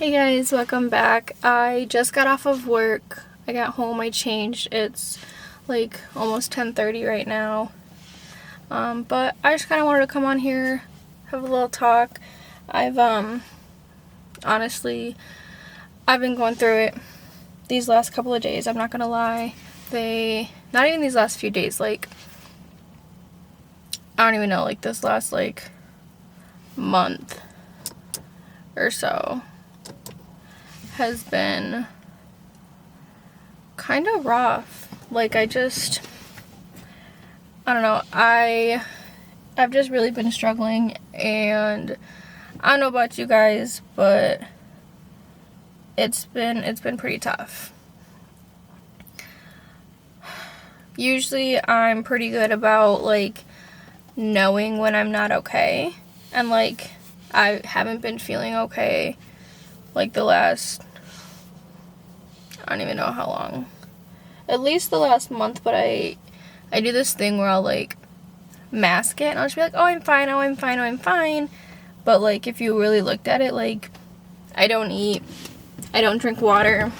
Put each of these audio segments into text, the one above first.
Hey guys, welcome back. I just got off of work. I got home, I changed. It's like almost 10:30 right now. But I just kind of wanted to come on here, have a little talk. I've honestly, I've been going through it these last couple of days. I'm not gonna lie. Not even these last few days, like I don't even know, like this last like month or so has been kind of rough. Like I don't know, I've just really been struggling, and I don't know about you guys, but it's been pretty tough. Usually I'm pretty good about like knowing when I'm not okay, and like I haven't been feeling okay like the last, I don't even know how long, at least the last month. But I do this thing where I'll like mask it, and I'll just be like, oh, I'm fine, oh, I'm fine, oh, I'm fine. But like if you really looked at it, like I don't eat, I don't drink water.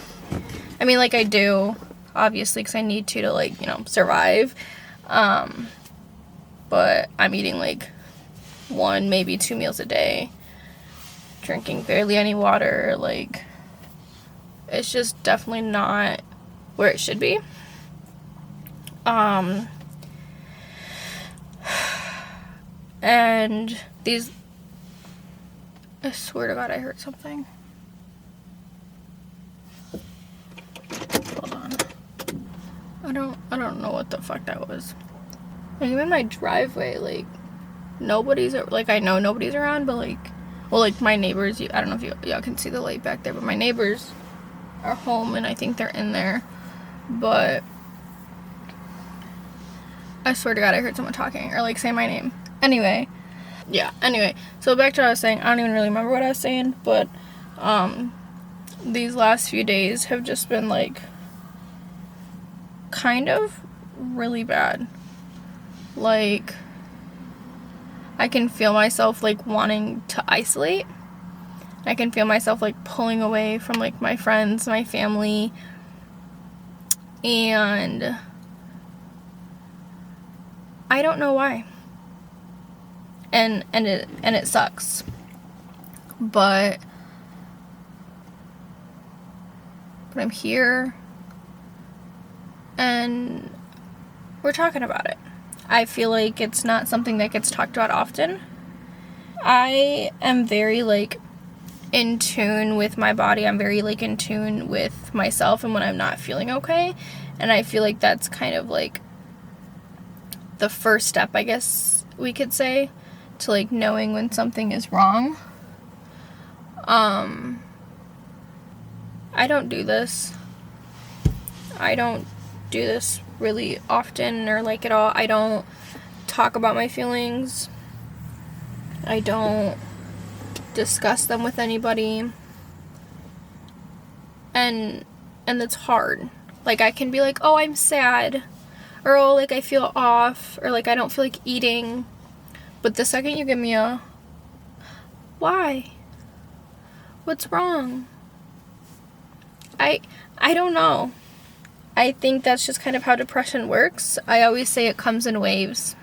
I mean, like I do, obviously, because I need to like, survive. But I'm eating like 1, maybe 2 meals a day, drinking barely any water. Like it's just definitely not where it should be. And I swear to God, I heard something. Hold on. I don't know what the fuck that was. And even my driveway, like, nobody's, like, I know nobody's around, but, like, well, like, my neighbors, I don't know if y'all can see the light back there, but my neighbors are home, and I think they're in there. But I swear to God, I heard someone talking, or, like, say my name. Anyway, so back to what I was saying. I don't even really remember what I was saying, but, these last few days have just been, like, kind of really bad. Like, I can feel myself, like, wanting to isolate. I can feel myself, like, pulling away from, like, my friends, my family, and I don't know why. And it sucks. But I'm here, and we're talking about it. I feel like it's not something that gets talked about often. I am very, like, in tune with my body. I'm very, like, in tune with myself and when I'm not feeling okay. And I feel like that's kind of, like, the first step, I guess we could say, to, like, knowing when something is wrong. I don't do this. I don't do this really often or, like, at all. I don't talk about my feelings. I don't discuss them with anybody. And it's hard. Like, I can be like, oh, I'm sad, or oh, like, I feel off, or like, I don't feel like eating. But the second you give me a why? What's wrong? I don't know. I think that's just kind of how depression works. I always say it comes in waves.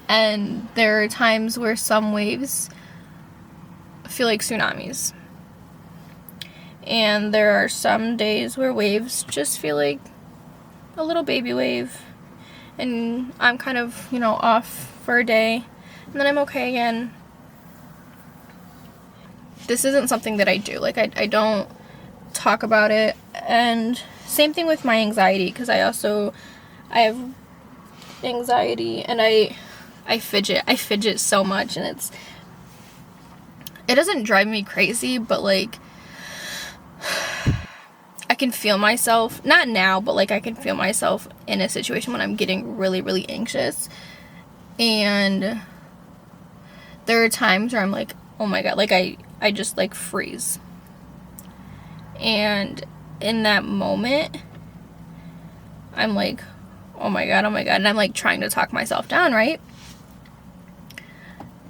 And there are times where some waves feel like tsunamis. And there are some days where waves just feel like a little baby wave. And I'm kind of, off for a day. And then I'm okay again. This isn't something that I do. Like, I don't talk about it. And same thing with my anxiety, because I have anxiety, and I fidget so much, and it doesn't drive me crazy, but like I can feel myself, not now, but like I can feel myself in a situation when I'm getting really, really anxious, and there are times where I'm like, oh my God, like I just like freeze. And in that moment, I'm like, oh my God, and I'm like trying to talk myself down, right?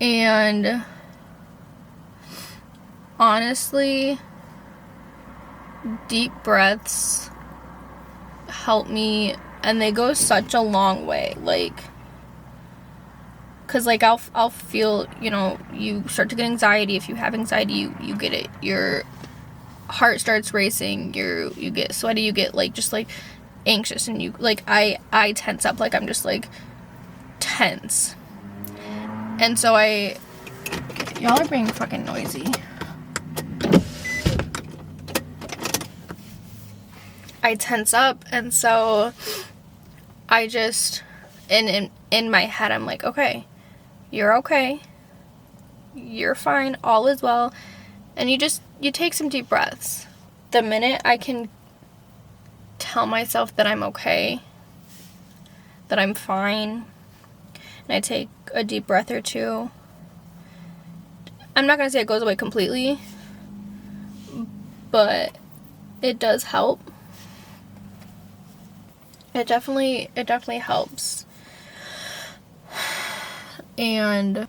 And honestly, deep breaths help me, and they go such a long way. Like, because, like, I'll feel, you know, you start to get anxiety. If you have anxiety, you get it. Your heart starts racing. You get sweaty. You get, like, just, like, anxious. And you, like, I tense up. Like, I'm just, like, tense. And so y'all are being fucking noisy. I tense up, and so I just, in my head, I'm like, okay, you're fine, all is well, and you take some deep breaths. The minute I can tell myself that I'm okay, that I'm fine, and I take a deep breath or two, I'm not going to say it goes away completely, but it does help. It definitely helps. And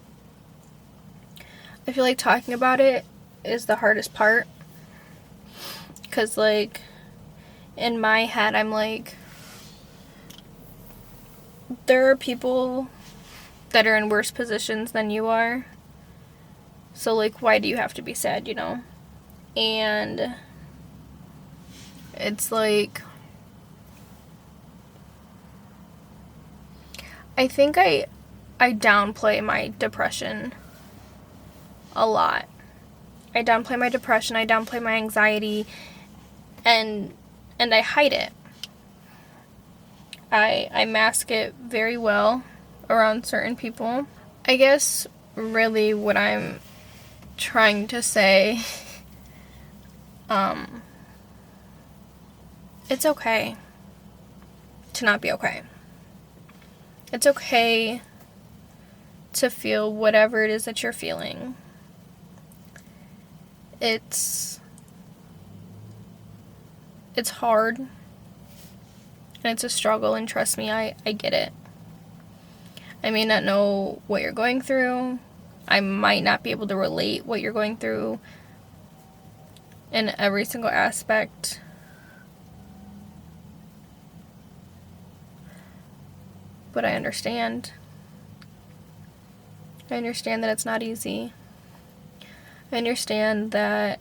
I feel like talking about it is the hardest part. Because, like, in my head, I'm like, there are people that are in worse positions than you are. So, like, why do you have to be sad, you know? And it's like, I think I downplay my depression a lot. I downplay my depression, I downplay my anxiety, and I hide it. I mask it very well around certain people. I guess really what I'm trying to say, it's okay to not be okay. It's okay to feel whatever it is that you're feeling. It's hard, and it's a struggle, and trust me, I get it. I may not know what you're going through. I might not be able to relate what you're going through in every single aspect. But I understand. I understand that it's not easy. I understand that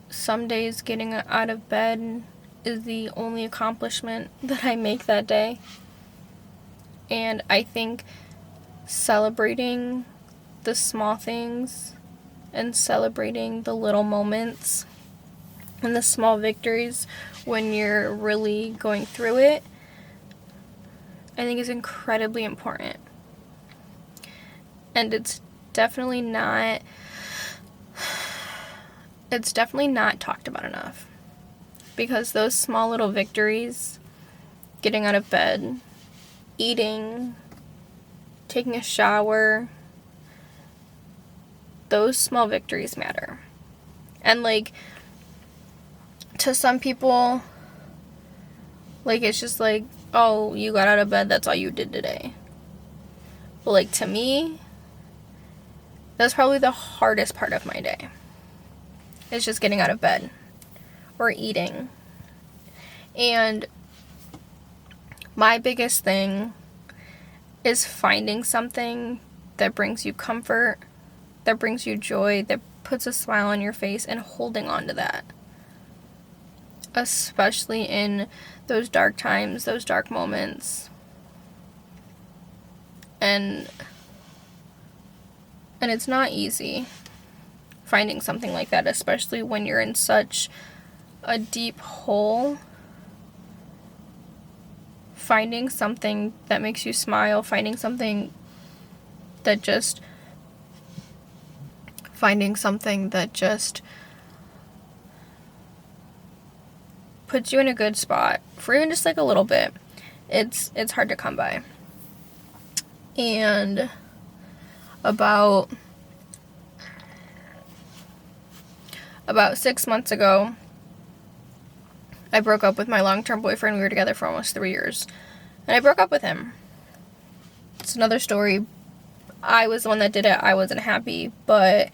some days getting out of bed is the only accomplishment that I make that day. And I think celebrating the small things and celebrating the little moments and the small victories when you're really going through it, I think is incredibly important. And it's definitely not talked about enough. Because those small little victories, getting out of bed, eating, taking a shower, those small victories matter. And, like, to some people, like, it's just like, oh, you got out of bed, that's all you did today. But, like, to me, that's probably the hardest part of my day. It's just getting out of bed or eating. And my biggest thing is finding something that brings you comfort, that brings you joy, that puts a smile on your face, and holding on to that. Especially in those dark times, those dark moments. And it's not easy finding something like that, especially when you're in such a deep hole. Finding something that makes you smile, finding something that just puts you in a good spot for even just like a little bit. It's hard to come by. And about 6 months ago, I broke up with my long-term boyfriend. We were together for almost 3 years. And I broke up with him. It's another story. I was the one that did it. I wasn't happy. But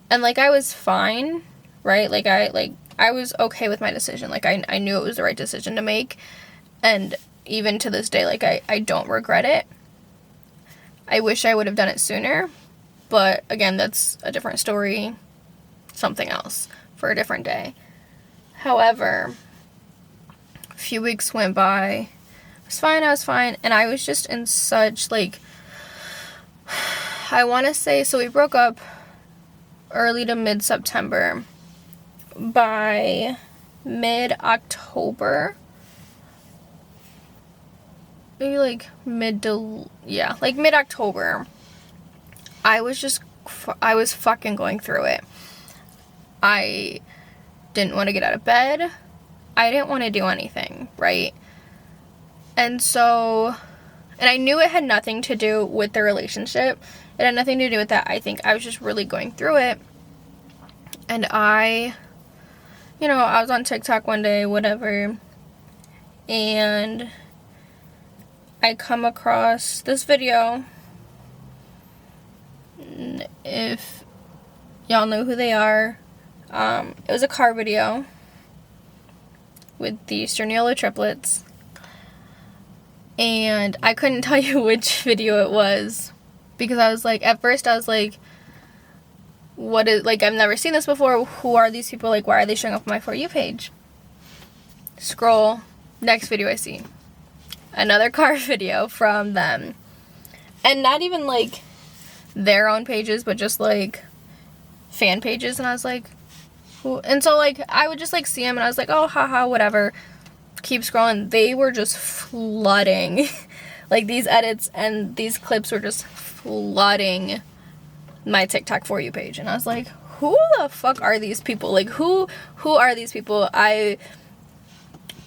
And, like, I was fine, right? Like, I was okay with my decision. Like, I knew it was the right decision to make. And even to this day, like, I don't regret it. I wish I would have done it sooner. But, again, that's a different story. Something else for a different day. However, a few weeks went by. I was fine. And I was just in such, like, I want to say, so we broke up early to mid-September. By mid-October, maybe like mid-October, I was fucking going through it. I didn't want to get out of bed. I didn't want to do anything, right? And so, and I knew it had nothing to do with the relationship. It had nothing to do with that. I think I was just really going through it. And I was on TikTok one day, whatever, and I come across this video. If y'all know who they are, it was a car video with the Sturniolo triplets, and I couldn't tell you which video it was, because I was like, at first I was like, what is, like, I've never seen this before. Who are these people? Like, why are they showing up on my For You page? Scroll. Next video I see. Another car video from them. And not even, like, their own pages, but just, like, fan pages. And I was like, who? And so, like, I would just, like, see them, and I was like, oh, haha, whatever. Keep scrolling. They were just flooding. Like, these edits and these clips were just flooding my TikTok For You page. And I was like, who the fuck are these people? Like, who are these people?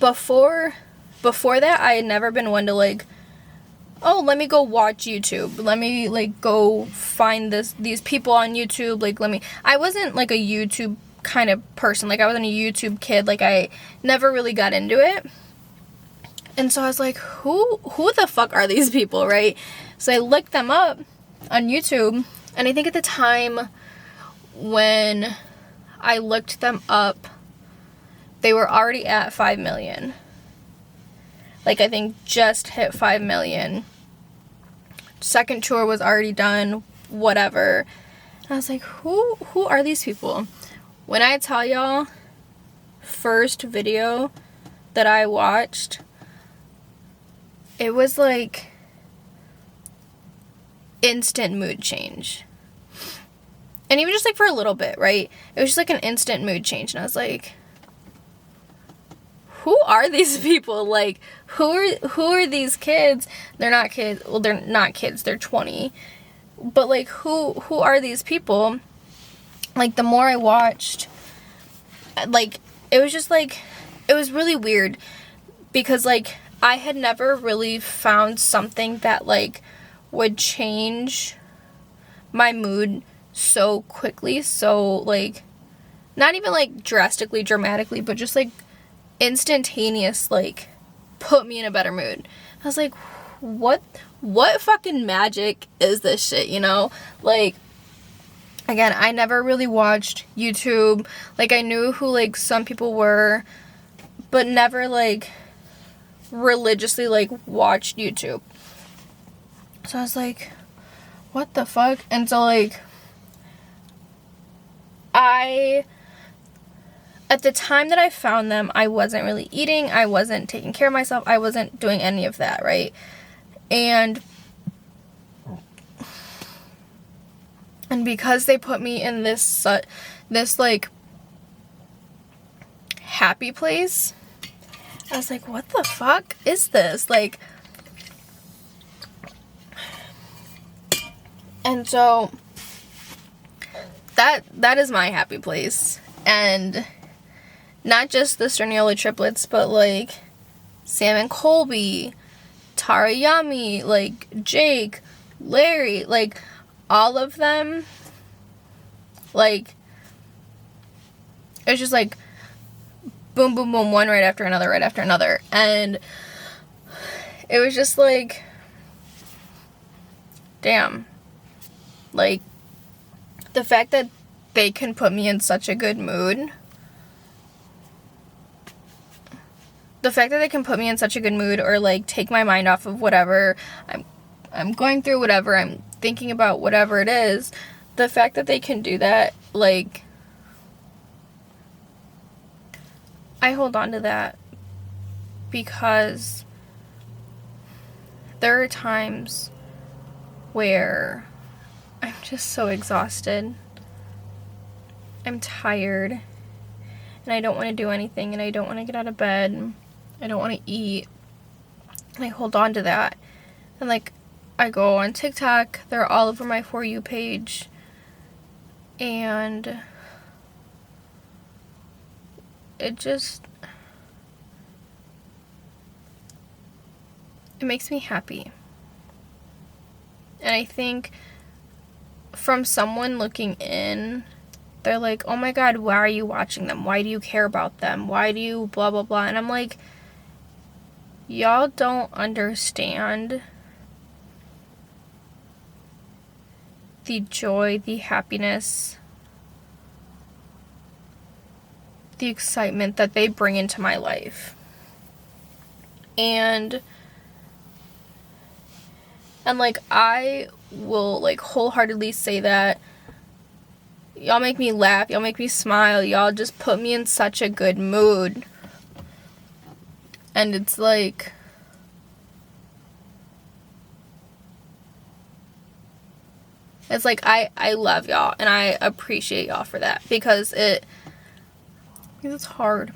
Before that, I had never been one to, like, oh, let me go watch YouTube. Let me, like, go find these people on YouTube. Like, I wasn't, like, a YouTube kind of person. Like, I wasn't a YouTube kid. Like, I never really got into it. And so I was like, who the fuck are these people, right? So I looked them up on YouTube. And I think at the time when I looked them up, they were already at 5 million. Like, I think just hit 5 million. Second tour was already done, whatever. And I was like, who are these people? When I tell y'all, first video that I watched, it was like instant mood change. And even just, like, for a little bit, right? It was just, like, an instant mood change. And I was like, who are these people? Like, who are these kids? They're not kids. Well, they're not kids. They're 20. But, like, who are these people? Like, the more I watched, like, it was just, like, it was really weird. Because, like, I had never really found something that, like, would change my mood so quickly, so, like, not even, like, drastically, dramatically, but just, like, instantaneous, like, put me in a better mood. I was like, what fucking magic is this shit, you know? Like, again, I never really watched YouTube. Like, I knew who, like, some people were, but never, like, religiously, like, watched YouTube. So I was like, what the fuck? And so, like, at the time that I found them, I wasn't really eating, I wasn't taking care of myself, I wasn't doing any of that, right? And because they put me in this like, happy place, I was like, what the fuck is this? Like, and so that is my happy place. And not just the Sturniolo triplets, but, like, Sam and Colby, Tara Yami, like, Jake, Larry, like, all of them, like, it was just, like, boom, boom, boom, one right after another, and it was just, like, damn, like, the fact that they can put me in such a good mood. The fact that they can put me in such a good mood, or like take my mind off of whatever I'm going through, whatever I'm thinking about, whatever it is, the fact that they can do that, like, I hold on to that because there are times where I'm just so exhausted. I'm tired, and I don't want to do anything, and I don't want to get out of bed. I don't want to eat. And I hold on to that. And like, I go on TikTok, they're all over my For You page, and it makes me happy. And I think from someone looking in, they're like, oh my God, why are you watching them? Why do you care about them? Why do you blah, blah, blah? And I'm like, y'all don't understand the joy, the happiness, the excitement that they bring into my life. And like, I will like wholeheartedly say that y'all make me laugh, y'all make me smile, y'all just put me in such a good mood. And it's like, I love y'all, and I appreciate y'all for that, because it's hard.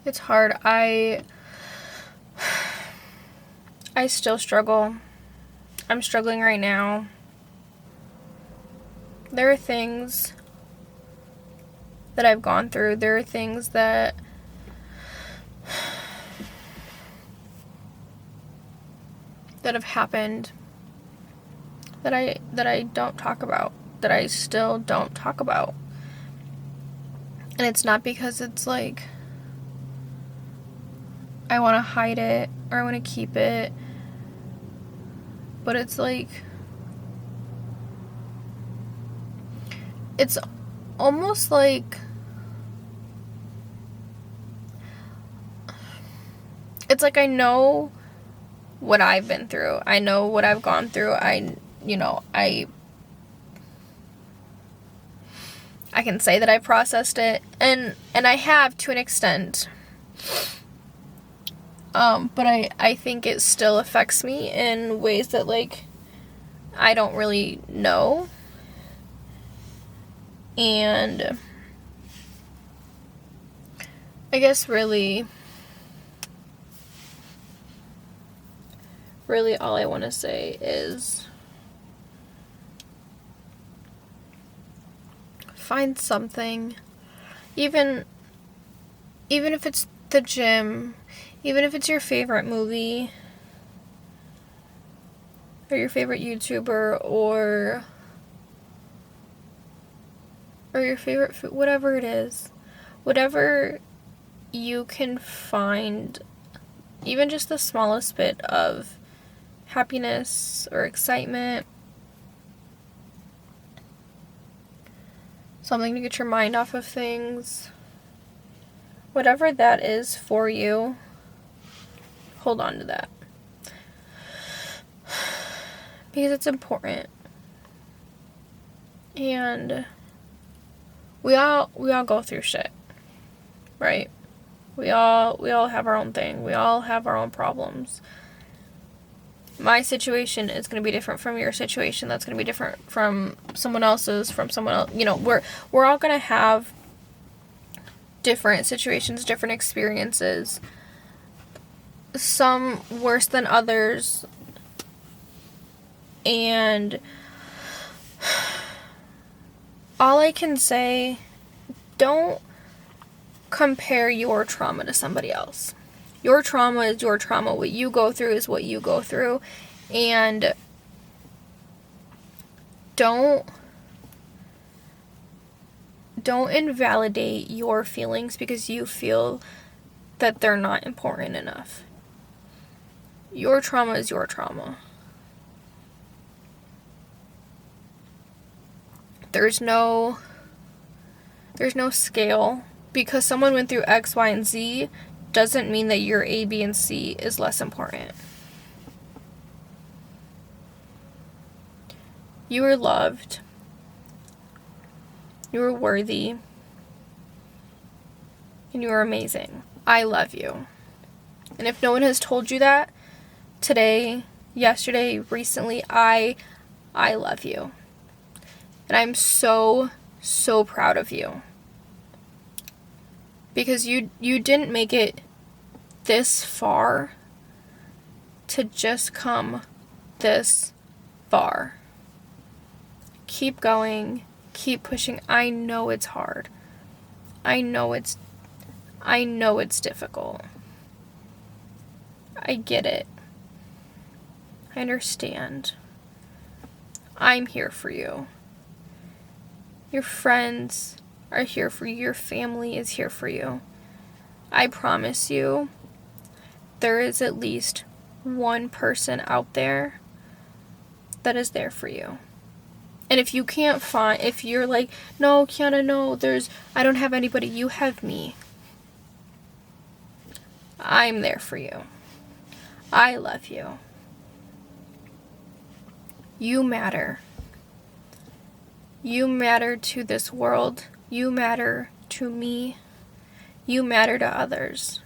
It's hard. I still struggle. I'm struggling right now. There are things that I've gone through. There are things that have happened that I don't talk about, that I still don't talk about. And it's not because it's like I want to hide it or I want to keep it, but it's like, it's almost like, it's like I know what I've been through. I know what I've gone through. I can say that I processed it, and I have, to an extent. But I think it still affects me in ways that, like, I don't really know. And I guess really all I want to say is find something, even if it's the gym, even if it's your favorite movie, or your favorite YouTuber, or your favorite food, whatever it is, whatever you can find, even just the smallest bit of happiness or excitement, something to get your mind off of things, whatever that is for you, hold on to that, because it's important. And we all go through shit, right? We all have our own thing. We all have our own problems. My situation is going to be different from your situation. That's going to be different from someone else's, from someone else. You know, we're all going to have different situations, different experiences. Some worse than others. And all I can say, don't compare your trauma to somebody else. Your trauma is your trauma. What you go through is what you go through. And don't invalidate your feelings because you feel that they're not important enough. Your trauma is your trauma. There's no scale. Because someone went through X, Y, and Z doesn't mean that your A, B, and C is less important. You are loved. You are worthy. And you are amazing. I love you. And if no one has told you that today, yesterday, recently, I love you. And I'm so, so proud of you. Because you didn't make it this far to just come this far. Keep going. Keep pushing. I know it's hard. I know it's difficult. I get it. I understand. I'm here for you. Your friends are here for you. Your family is here for you. I promise you, there is at least one person out there that is there for you. And if you can't find, if you're like, no, Kiana, no, I don't have anybody, you have me. I'm there for you. I love you. You matter. You matter to this world. You matter to me. You matter to others.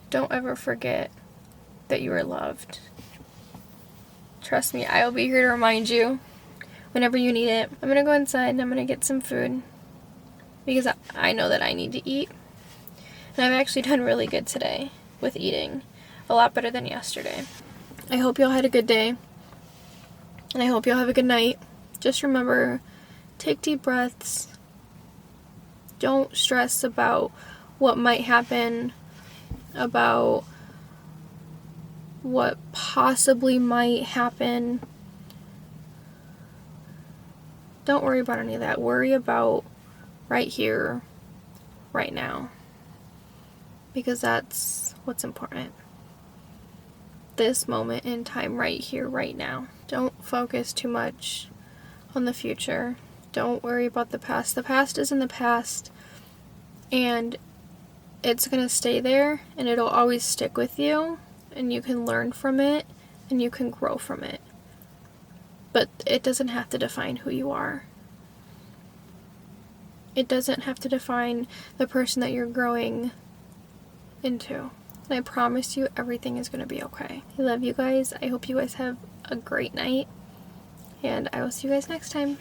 Don't ever forget that you are loved. Trust me, I will be here to remind you whenever you need it. I'm going to go inside and I'm going to get some food because I know that I need to eat. And I've actually done really good today with eating. A lot better than yesterday. I hope y'all had a good day. And I hope y'all have a good night. Just remember, take deep breaths. Don't stress about what might happen, about what possibly might happen. Don't worry about any of that. Worry about right here, right now. Because that's what's important. This moment in time, right here, right now. Don't focus too much on the future. Don't worry about the past. The past is in the past, and it's going to stay there, and it'll always stick with you, and you can learn from it, and you can grow from it. But it doesn't have to define who you are. It doesn't have to define the person that you're growing into. And I promise you, everything is going to be okay. I love you guys. I hope you guys have a great night. And I will see you guys next time.